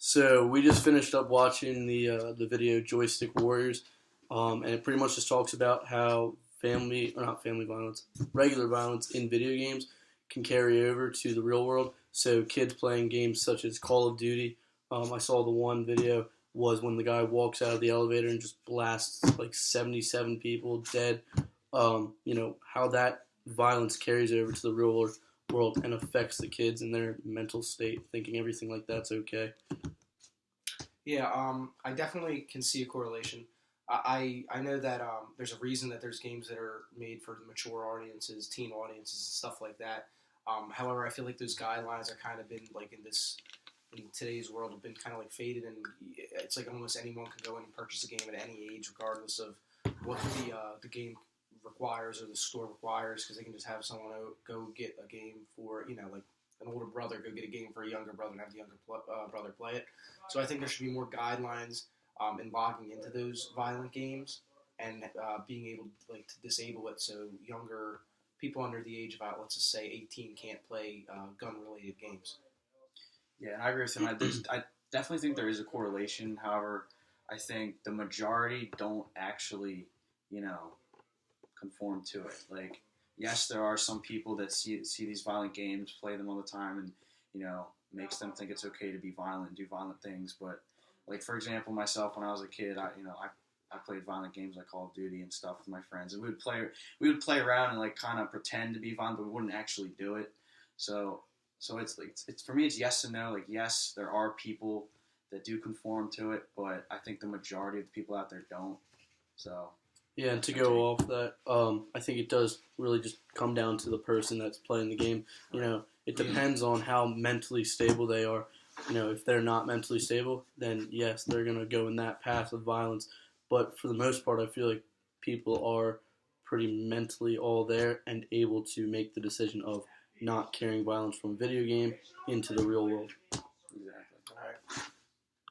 So we just finished up watching the video Joystick Warriors, and it pretty much just talks about how not family violence, regular violence in video games can carry over to the real world. So kids playing games such as Call of Duty. I saw the one video was when the guy walks out of the elevator and just blasts like 77 people dead. How that violence carries over to the real world and affects the kids and their mental state, thinking everything like that's okay. Yeah, I definitely can see a correlation. I know that there's a reason that there's games that are made for mature audiences, teen audiences, and stuff like that. However, I feel like those guidelines are kind of been like in today's world have been kind of like faded, and it's like almost anyone can go in and purchase a game at any age, regardless of what the game requires or the store requires, because they can just have someone go get a game for like an older brother go get a game for a younger brother and have the younger brother play it. So I think there should be more guidelines in logging into those violent games and being able to disable it so younger people under the age of let's just say 18 can't play gun-related games. Yeah, and I agree with him. I definitely think there is a correlation. However, I think the majority don't actually, conform to it. Like, yes, there are some people that see these violent games, play them all the time, and makes them think it's okay to be violent and do violent things. But like, for example, myself, when I was a kid, I played violent games like Call of Duty and stuff with my friends, and we would play around and like kind of pretend to be violent, but we wouldn't actually do it. So it's like it's for me, it's yes and no. Like, yes, there are people that do conform to it, but I think the majority of the people out there don't. So yeah, and to go off that, I think it does really just come down to the person that's playing the game. It depends on how mentally stable they are. If they're not mentally stable, then yes, they're going to go in that path of violence. But for the most part, I feel like people are pretty mentally all there and able to make the decision of not carrying violence from a video game into the real world. Exactly. All right.